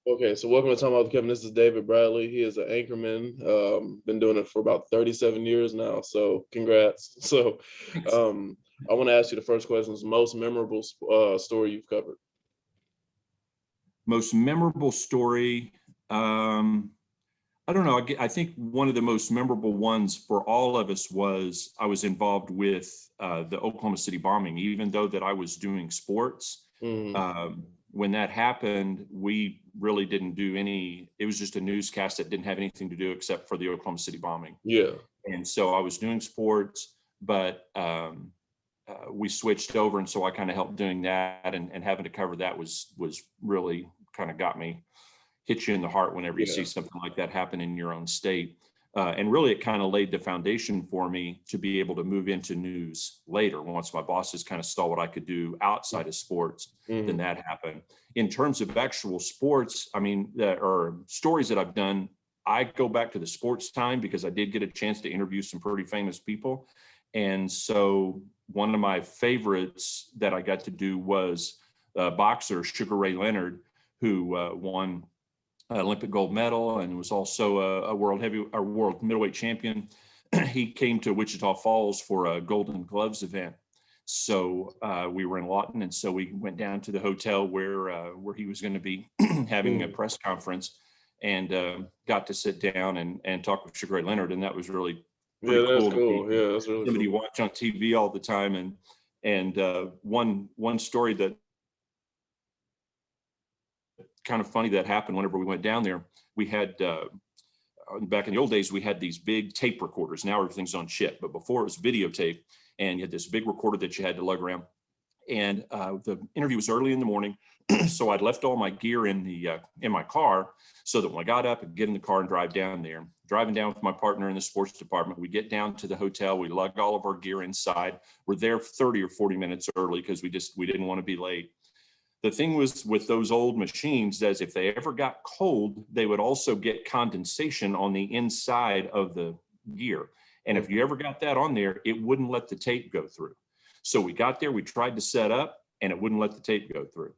Okay, so welcome to Timeout with Kevin. This is David Bradley. He is an anchorman. Been doing it for about 37 years now. So congrats. So I want to ask you the first question: is most memorable story you've covered? Most memorable story. I don't know. I think one of the most memorable ones for all of us was I was involved with the Oklahoma City bombing, even though that I was doing sports. When that happened, we really didn't do any, it was just a newscast that didn't have anything to do except for the Oklahoma City bombing. Yeah. And so I was doing sports, but we switched over. And so I kind of helped doing that, and having to cover that was really kind of got me, hit you in the heart whenever you see something like that happen in your own state. And really, it kind of laid the foundation for me to be able to move into news later. Once my bosses kind of saw what I could do outside of sports, then that happened. In terms of actual sports, I mean, or stories that I've done, I go back to the sports time because I did get a chance to interview some pretty famous people. And so one of my favorites that I got to do was boxer Sugar Ray Leonard, who won Olympic gold medal and was also a world middleweight champion. He came to Wichita Falls for a Golden Gloves event. So we were in Lawton, and so we went down to the hotel where he was going to be having a press conference, and got to sit down and talk with Sugar Ray Leonard, and that was really pretty that's cool. Cool. Yeah, that's really somebody cool. You watch on TV all the time, and one story that kind of funny that happened whenever we went down there. We had back in the old days, we had these big tape recorders. Now everything's on chip, but before it was videotape, and you had this big recorder that you had to lug around. And the interview was early in the morning, so I'd left all my gear in my car, so that when I got up, I'd get in the car and drive down there. Driving down with my partner in the sports department, we get down to the hotel, we lug all of our gear inside. We're there 30 or 40 minutes early because we didn't want to be late. The thing was with those old machines, that if they ever got cold, they would also get condensation on the inside of the gear. And if you ever got that on there, it wouldn't let the tape go through. So we got there, we tried to set up, and it wouldn't let the tape go through.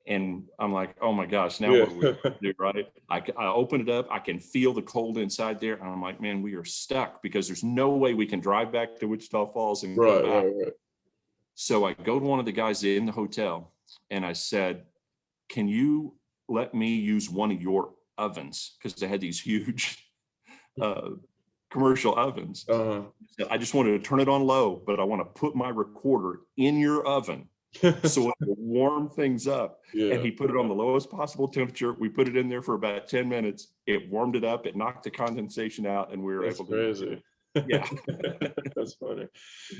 And I'm like, oh my gosh, now what are we going to do, right? I open it up, I can feel the cold inside there. And I'm like, man, we are stuck because there's no way we can drive back to Wichita Falls and come back. Right. So I go to one of the guys in the hotel, and I said, can you let me use one of your ovens? Because they had these huge commercial ovens. I just wanted to turn it on low, but I want to put my recorder in your oven so it will warm things up. Yeah. And he put it on the lowest possible temperature. We put it in there for about 10 minutes. It warmed it up. It knocked the condensation out, and we were able to. Crazy. Yeah. That's funny.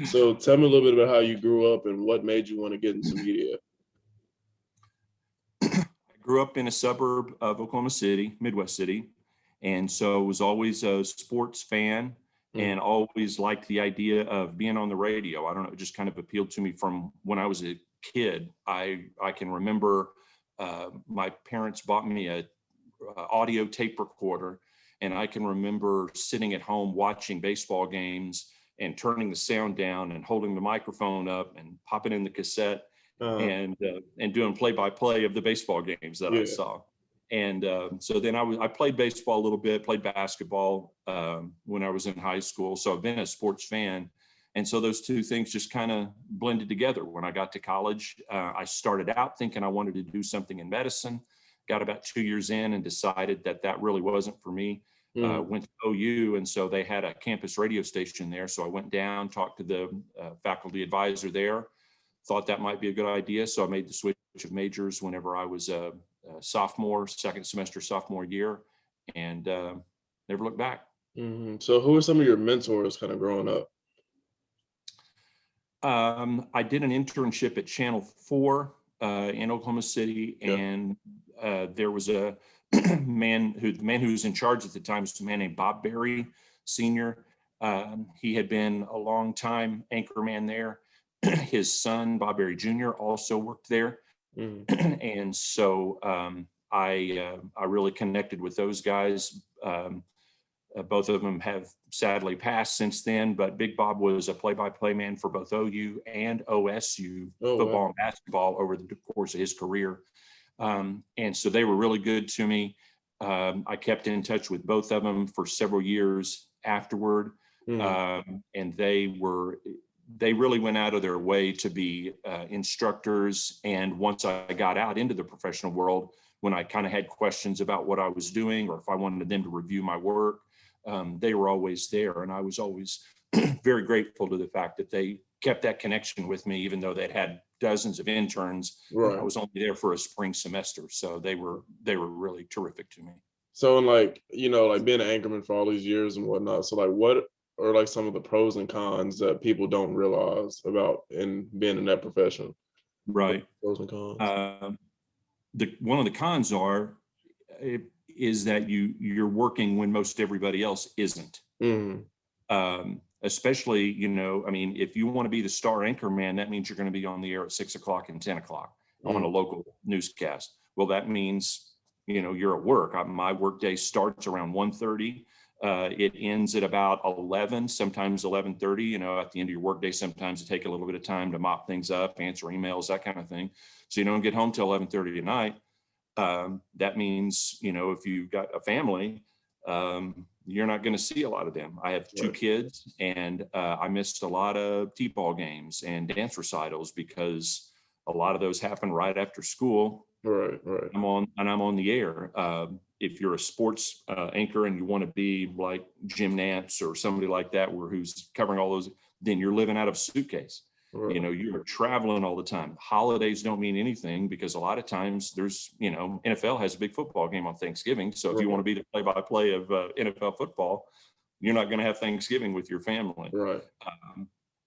So tell me a little bit about how you grew up and what made you want to get into media. I grew up in a suburb of Oklahoma City, Midwest City. And so I was always a sports fan and always liked the idea of being on the radio. I don't know, it just kind of appealed to me from when I was a kid. I can remember my parents bought me a audio tape recorder, and I can remember sitting at home watching baseball games and turning the sound down and holding the microphone up and popping in the cassette and doing play-by-play of the baseball games that I saw. And so then I played baseball a little bit, played basketball when I was in high school. So I've been a sports fan. And so those two things just kind of blended together. When I got to college, I started out thinking I wanted to do something in medicine, got about 2 years in and decided that really wasn't for me. Went to OU, and so they had a campus radio station there. So I went down, talked to the faculty advisor there, thought that might be a good idea. So I made the switch of majors whenever I was a sophomore, second semester, sophomore year, and never looked back. So who are some of your mentors kind of growing up? I did an internship at Channel 4 in Oklahoma City, and there was a the man who was in charge at the time was a man named Bob Berry, Sr. He had been a long time anchorman there. His son, Bob Berry Jr., also worked there. And so I really connected with those guys. Both of them have sadly passed since then, but Big Bob was a play-by-play man for both OU and OSU football and basketball over the course of his career. And so they were really good to me. I kept in touch with both of them for several years afterward. And they really went out of their way to be instructors. And once I got out into the professional world, when I kind of had questions about what I was doing, or if I wanted them to review my work, they were always there. And I was always very grateful to the fact that they kept that connection with me, even though they'd had dozens of interns. Right. And I was only there for a spring semester. So they were really terrific to me. So, and like, like being an anchorman for all these years and whatnot. So like, what are like some of the pros and cons that people don't realize about in being in that profession? Right. Pros and cons. One of the cons is that you're working when most everybody else isn't. Especially, I mean, if you want to be the star anchor man, that means you're going to be on the air at 6 o'clock and 10 o'clock on a local newscast. Well, that means, you're at work. My workday starts around 1:30. It ends at about 11, sometimes 11:30. At the end of your workday, sometimes it take a little bit of time to mop things up, answer emails, that kind of thing. So you don't get home till 11:30 at night. That means, if you've got a family, you're not going to see a lot of them. I have two kids, and I missed a lot of T-ball games and dance recitals because a lot of those happen right after school. Right. I'm on the air. If you're a sports anchor and you want to be like Jim Nantz or somebody like that, who's covering all those, then you're living out of a suitcase. Right. You're traveling all the time. Holidays don't mean anything because a lot of times there's, NFL has a big football game on Thanksgiving. So if you want to be the play-by-play of NFL football, you're not going to have Thanksgiving with your family. Right.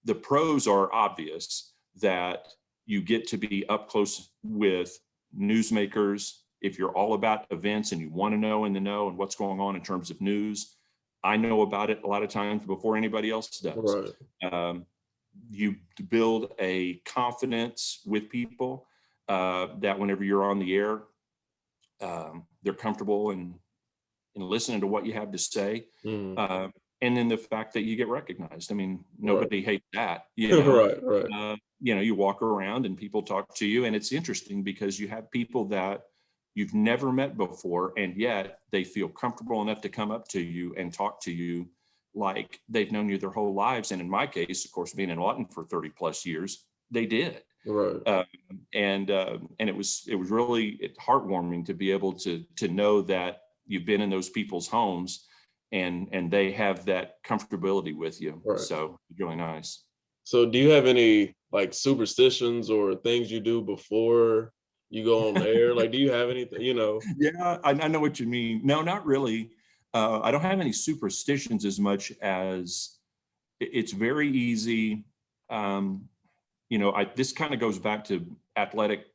The pros are obvious, that you get to be up close with newsmakers. If you're all about events and you want to know in the know and what's going on in terms of news, I know about it a lot of times before anybody else does. Right. You build a confidence with people that whenever you're on the air, they're comfortable in listening to what you have to say. And then the fact that you get recognized. I mean, nobody hates that. Right. You walk around and people talk to you, and it's interesting because you have people that you've never met before, and yet they feel comfortable enough to come up to you and talk to you like they've known you their whole lives. And in my case, of course, being in Lawton for 30 plus years, they did. Right. And it was really heartwarming to be able to know that you've been in those people's homes and they have that comfortability with you. Right. So it's really nice. So do you have any like superstitions or things you do before you go on air? Like, do you have anything, Yeah, I know what you mean. No, not really. I don't have any superstitions as much as it's very easy. This kind of goes back to athletic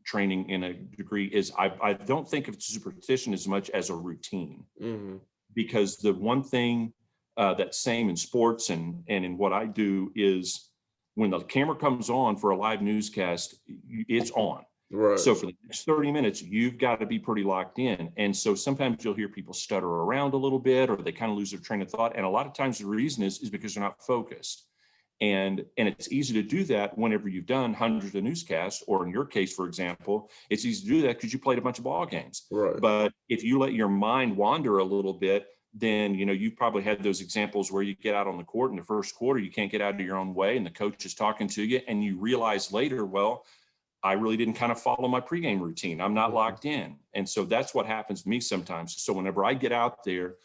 training in a degree. Is I don't think of superstition as much as a routine, because the one thing that's same in sports and in what I do is when the camera comes on for a live newscast, it's on. Right. So for the next 30 minutes, you've got to be pretty locked in. And so sometimes you'll hear people stutter around a little bit, or they kind of lose their train of thought. And a lot of times the reason is because they're not focused. And it's easy to do that whenever you've done hundreds of newscasts, or in your case, for example, it's easy to do that because you played a bunch of ball games. Right. But if you let your mind wander a little bit, then, you've probably had those examples where you get out on the court in the first quarter, you can't get out of your own way, and the coach is talking to you, and you realize later, well, I really didn't kind of follow my pregame routine. I'm not locked in. And so that's what happens to me sometimes. So whenever I get out there,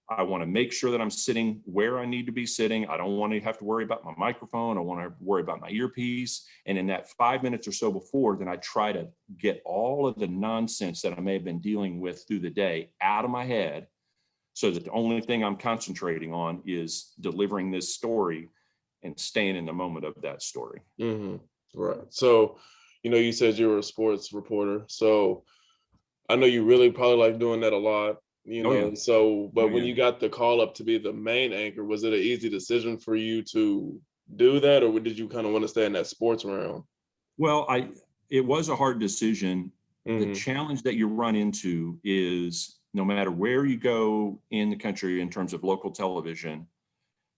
I want to make sure that I'm sitting where I need to be sitting. I don't want to have to worry about my microphone. I want to worry about my earpiece. And in that 5 minutes or so before, then I try to get all of the nonsense that I may have been dealing with through the day out of my head, so that the only thing I'm concentrating on is delivering this story and staying in the moment of that story. Right. So, you said you were a sports reporter. So I know you really probably like doing that a lot, Yeah. So, but when you got the call up to be the main anchor, was it an easy decision for you to do that, or did you kind of want to stay in that sports realm? Well, it was a hard decision. The challenge that you run into is no matter where you go in the country in terms of local television,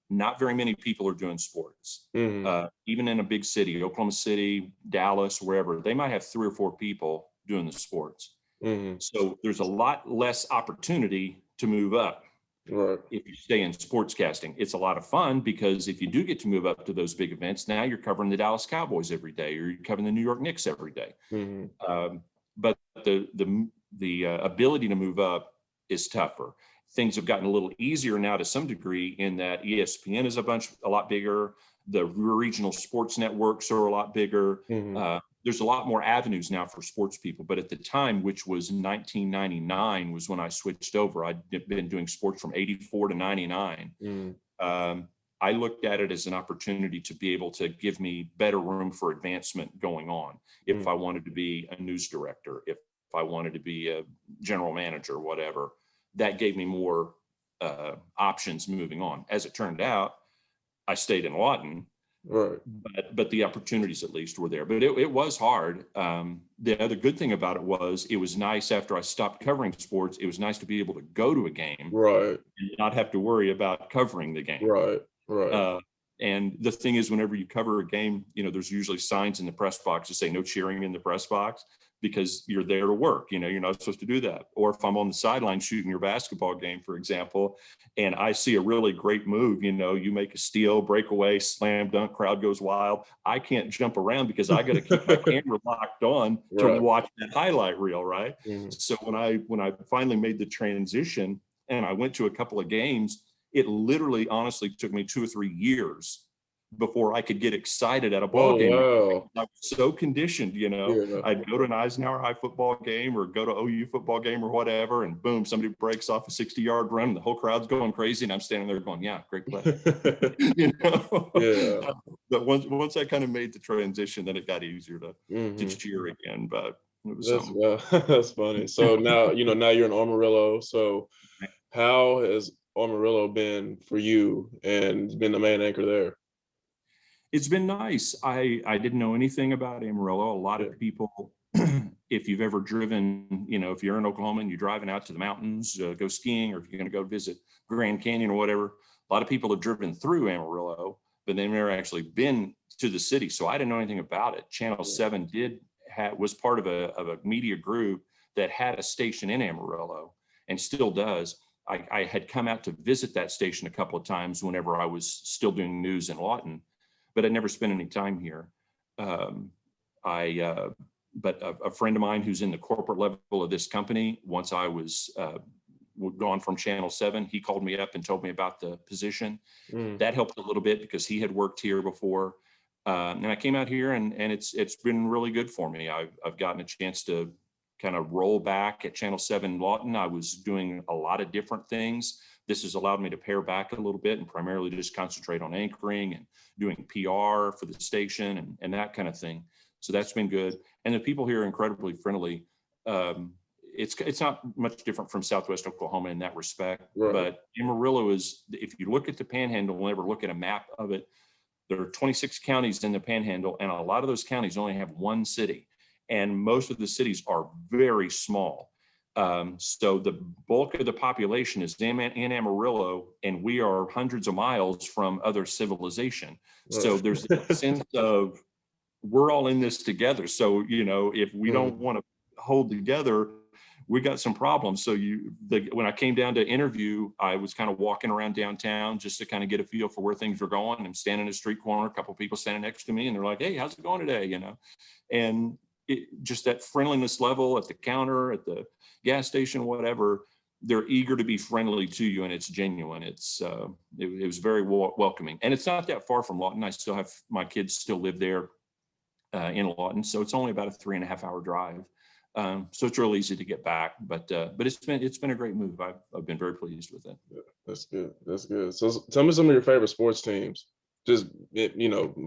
not very many people are doing sports. Even in a big city, Oklahoma City, Dallas, wherever, they might have 3 or 4 people doing the sports. Mm-hmm. So there's a lot less opportunity to move up. Right. If you stay in sportscasting, it's a lot of fun because if you do get to move up to those big events, now you're covering the Dallas Cowboys every day, or you're covering the New York Knicks every day. Mm-hmm. But the ability to move up is tougher. Things have gotten a little easier now to some degree in that ESPN is a lot bigger. The regional sports networks are a lot bigger. Mm-hmm. There's a lot more avenues now for sports people. But at the time, which was 1999, was when I switched over. I'd been doing sports from 84 to 99. Mm-hmm. I looked at it as an opportunity to be able to give me better room for advancement going on. If I wanted to be a news director, if I wanted to be a general manager, whatever, that gave me more options moving on. As it turned out, I stayed in Lawton, Right. but the opportunities at least were there. But it was hard. The other good thing about it was nice after I stopped covering sports. It was nice to be able to go to a game, Right. and not have to worry about covering the game. Right. Right. And the thing is, whenever you cover a game, there's usually signs in the press box that say no cheering in the press box, because you're there to work. You're not supposed to do that. Or if I'm on the sideline shooting your basketball game, for example, and I see a really great move, you make a steal, breakaway, slam dunk, crowd goes wild. I can't jump around because I got to keep my camera locked on to Right. watch that highlight reel, right? Mm-hmm. So when I finally made the transition and I went to a couple of games, it literally, honestly, took me 2 or 3 years before I could get excited at a ball game. Wow. I was so conditioned, Yeah. I'd go to an Eisenhower High football game or go to OU football game or whatever, and boom, somebody breaks off a 60-yard run, and the whole crowd's going crazy, and I'm standing there going, "Yeah, great play." Yeah. But once I kind of made the transition, then it got easier to Mm-hmm. cheer again. But it was That's funny. So now you're in Amarillo. So how has Amarillo been for you and been the main anchor there? It's been nice. I didn't know anything about Amarillo. A lot of people, if you've ever driven, if you're in Oklahoma and you're driving out to the mountains, go skiing, or if you're going to go visit Grand Canyon or whatever, a lot of people have driven through Amarillo, but they've never actually been to the city. So I didn't know anything about it. Channel 7 was part of a media group that had a station in Amarillo and still does. I had come out to visit that station a couple of times whenever I was still doing news in Lawton, but I never spent any time here. But a friend of mine who's in the corporate level of this company, once I was gone from Channel 7, he called me up and told me about the position. That helped a little bit because he had worked here before. And I came out here, and it's been really good for me. I've gotten a chance to kind of roll back at Channel 7 Lawton. I was doing a lot of different things. This has allowed me to pare back a little bit and primarily just concentrate on anchoring and doing PR for the station and that kind of thing. So that's been good. And the people here are incredibly friendly. It's not much different from Southwest Oklahoma in that respect. Right. But Amarillo is, if you look at the Panhandle and ever look at a map of it, there are 26 counties in the Panhandle, and a lot of those counties only have one city. And most of the cities are very small. So the bulk of the population is in Amarillo, and we are hundreds of miles from other civilization. Right. So there's a sense of we're all in this together. So, if we don't want to hold together, we got some problems. So when I came down to interview, I was kind of walking around downtown just to kind of get a feel for where things were going. I'm standing in a street corner, a couple of people standing next to me, and they're like, "Hey, how's it going today?" And just that friendliness level at the counter, at the gas station, whatever, they're eager to be friendly to you, and it's genuine. It was very welcoming, and it's not that far from Lawton. I still have my kids still live there in Lawton, so it's only about a 3.5 hour drive. So it's real easy to get back, but it's been a great move. I've been very pleased with it. Yeah, that's good. That's good. So tell me some of your favorite sports teams. Just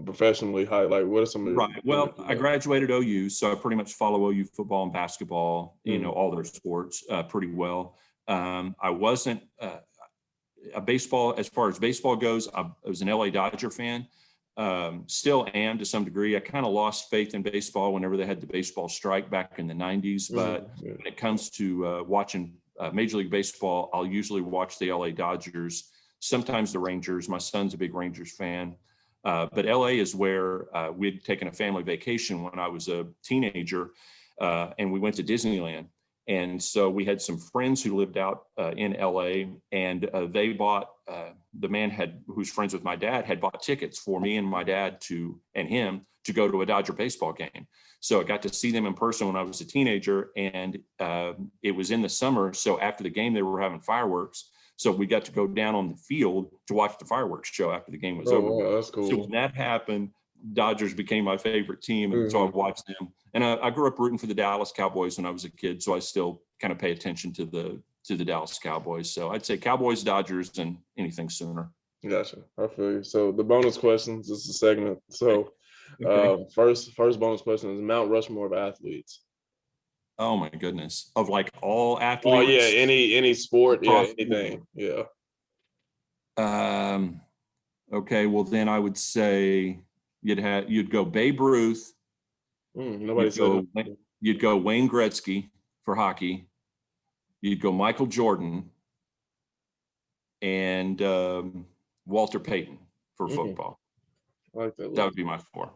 professionally, what are some of your right? Well, I graduated OU, so I pretty much follow OU football and basketball. All their sports pretty well. I wasn't a baseball, as far as baseball goes. I was an LA Dodger fan. Still am to some degree. I kind of lost faith in baseball whenever they had the baseball strike back in the 90s. But when it comes to watching Major League Baseball, I'll usually watch the LA Dodgers, sometimes the Rangers. My son's a big Rangers fan. But LA is where we'd taken a family vacation when I was a teenager. and we went to Disneyland. And so we had some friends who lived out in LA, and they bought, the man who's friends with my dad had bought tickets for me and my dad and him to go to a Dodger baseball game. So I got to see them in person when I was a teenager, and it was in the summer. So after the game, they were having fireworks. So we got to go down on the field to watch the fireworks show after the game was over. Wow, that's cool. So when that happened, Dodgers became my favorite team. And so I watched them. And I grew up rooting for the Dallas Cowboys when I was a kid. So I still kind of pay attention to the Dallas Cowboys. So I'd say Cowboys, Dodgers, and anything Sooner. Gotcha. I feel you. So the bonus questions, this is a segment. So first bonus question is Mount Rushmore of athletes. Oh my goodness. Of like all athletes? Oh yeah, any sport, yeah, anything. Yeah. Okay, well then I would say you'd go Babe Ruth. Nobody said that. You'd go Wayne Gretzky for hockey. You'd go Michael Jordan and Walter Payton for football. I like that. That would be my 4.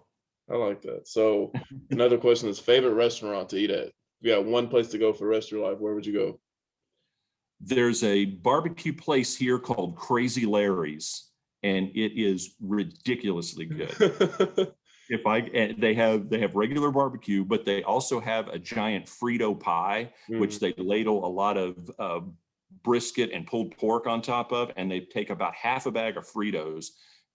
I like that. So another question is favorite restaurant to eat at. If you got one place to go for the rest of your life, where would you go? There's a barbecue place here called Crazy Larry's, and it is ridiculously good. They have regular barbecue, but they also have a giant Frito pie, which they ladle a lot of brisket and pulled pork on top of, and they take about half a bag of Fritos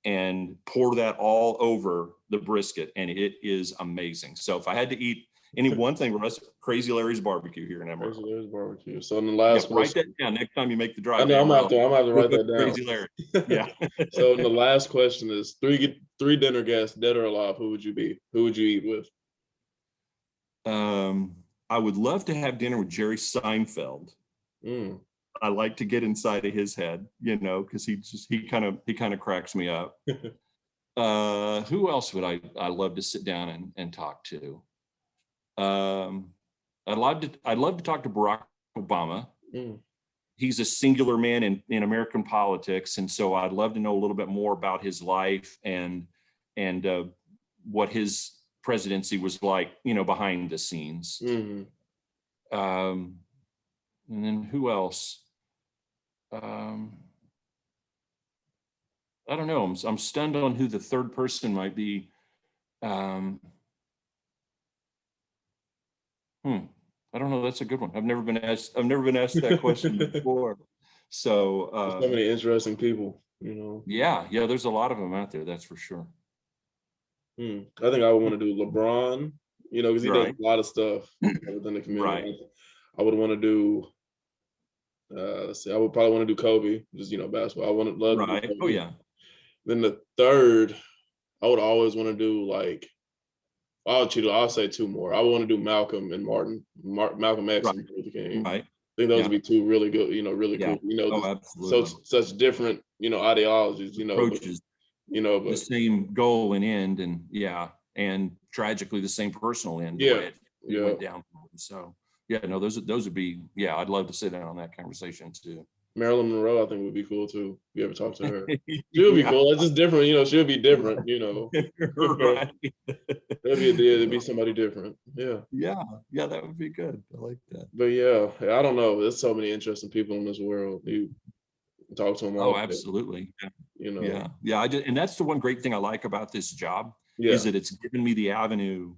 and pour that all over the brisket, and it is amazing. So if I had to eat any one thing, Crazy Larry's barbecue here in Amarillo. Crazy Larry's barbecue. So in the last write that down next time you make the drive. I know, I'm gonna have to write that down. Crazy Larry. Yeah. So in the last question is three dinner guests, dead or alive, who would you be? Who would you eat with? I would love to have dinner with Jerry Seinfeld. I like to get inside of his head, because he kind of cracks me up. Who else would I love to sit down and talk to? I'd love to talk to Barack Obama. He's a singular man in American politics, and so I'd love to know a little bit more about his life and what his presidency was like, behind the scenes. And then who else? I don't know. I'm stunned on who the third person might be. I don't know. That's a good one. I've never been asked that question before. So so many interesting people, Yeah, there's a lot of them out there. That's for sure. I think I would want to do LeBron, because he does a lot of stuff within the community. Right. I would want to do. Let's see. I would probably want to do Kobe, just basketball. I want to love. Right. Oh yeah. Then the third, I would always want to do like. I'll say 2 more. I would want to do Malcolm and Malcolm X and Luther King. Right. I think those would be 2 really good, really cool. Absolutely. Such different, ideologies, approaches, but the same goal and end, and tragically the same personal end. Yeah. It went down. So those would be. I'd love to sit down on that conversation too. Marilyn Monroe, I think, would be cool too. If you ever talk to her, she would be cool. It's just different, she'll be different, Right. There'd be somebody different. Yeah, that would be good. I like that. But I don't know. There's so many interesting people in this world. You talk to them all. Oh, absolutely. Yeah. And that's the one great thing I like about this job is that it's given me the avenue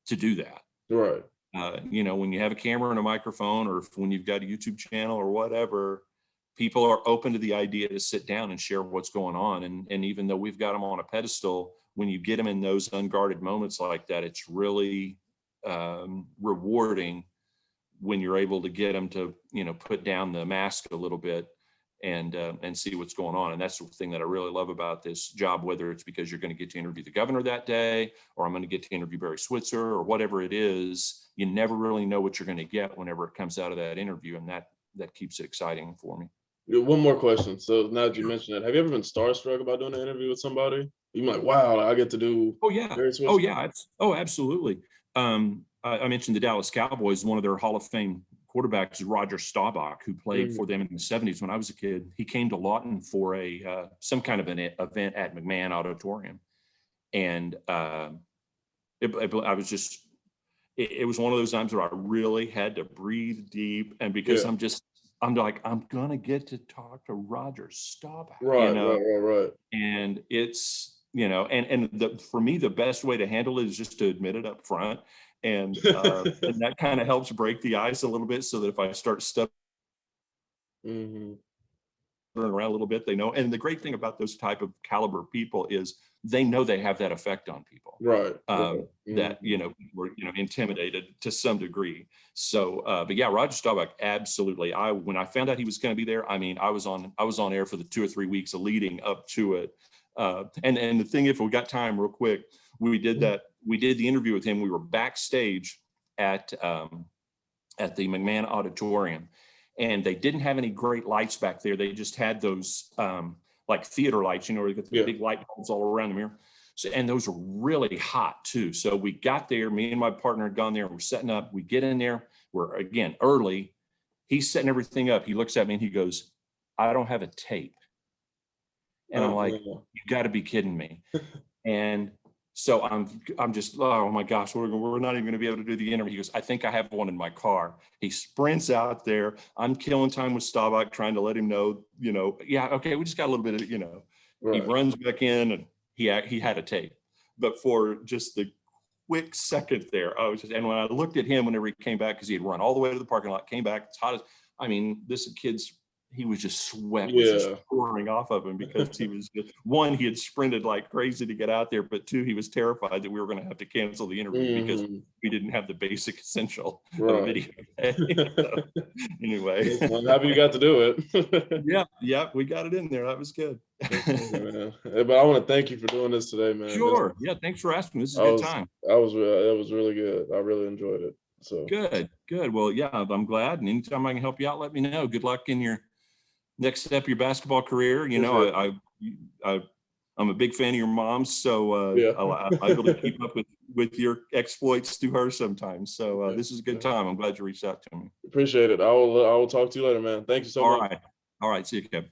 to do that. Right. When you have a camera and a microphone, or when you've got a YouTube channel or whatever, people are open to the idea to sit down and share what's going on. And even though we've got them on a pedestal, when you get them in those unguarded moments like that, it's really rewarding when you're able to get them to, put down the mask a little bit and see what's going on. And that's the thing that I really love about this job, whether it's because you're going to get to interview the governor that day, or I'm going to get to interview Barry Switzer, or whatever it is. You never really know what you're going to get whenever it comes out of that interview. And that keeps it exciting for me. One more question. So now that you mentioned it, have you ever been starstruck about doing an interview with somebody? You're like, wow, I get to do. Oh yeah. Absolutely. I mentioned the Dallas Cowboys. One of their Hall of Fame quarterbacks is Roger Staubach, who played for them in the 70s when I was a kid. He came to Lawton for some kind of an event at McMahon Auditorium, and I was just it was one of those times where I really had to breathe deep, and because Yeah. I'm like, I'm gonna get to talk to Roger Staubach, Right, right. and it's, for me, the best way to handle it is just to admit it up front, and and that kind of helps break the ice a little bit, so that if I start stuttering Hmm. around a little bit, they know. And the great thing about those type of caliber people is they know they have that effect on people. Right. That were intimidated to some degree. So, but yeah, Roger Staubach, absolutely. When I found out he was going to be there, I mean, I was on air for the 2 or 3 weeks leading up to it. And the thing, if we got time, real quick, we did the interview with him. We were backstage at the McMahon Auditorium, and they didn't have any great lights back there. They just had those like theater lights, where you got the big light bulbs all around the mirror. So, and those were really hot too. So we got there, me and my partner had gone there, we're setting up, we get in there, we're again early. He's setting everything up. He looks at me and he goes, "I don't have a tape." And I'm like, "You got to be kidding me." And so I'm just, oh my gosh, we're not even going to be able to do the interview. He goes, "I think I have one in my car." He sprints out there. I'm killing time with Staubach, trying to let him know, yeah, okay, we just got a little bit of, He Right. runs back in, and he had a tape. But for just the quick second there, and when I looked at him whenever he came back, because he had run all the way to the parking lot, came back, it's hot as, he was just sweat was just Yeah. pouring off of him, because he was just, one, he had sprinted like crazy to get out there, but two, he was terrified that we were going to have to cancel the interview because we didn't have the basic essential of a video. So, anyway, I'm happy you got to do it. yeah, we got it in there. That was good. Man. But I want to thank you for doing this today, man. Sure. Yeah. Thanks for asking. This is a good time. That was really good. I really enjoyed it. So Good. Well, yeah, I'm glad. And anytime I can help you out, let me know. Good luck in your next step of your basketball career. I'm a big fan of your mom, so yeah. I'm able to keep up with your exploits through her sometimes. So this is a good time. I'm glad you reached out to me. Appreciate it. I will talk to you later, man. Thank you so much. All right. See you, Kevin.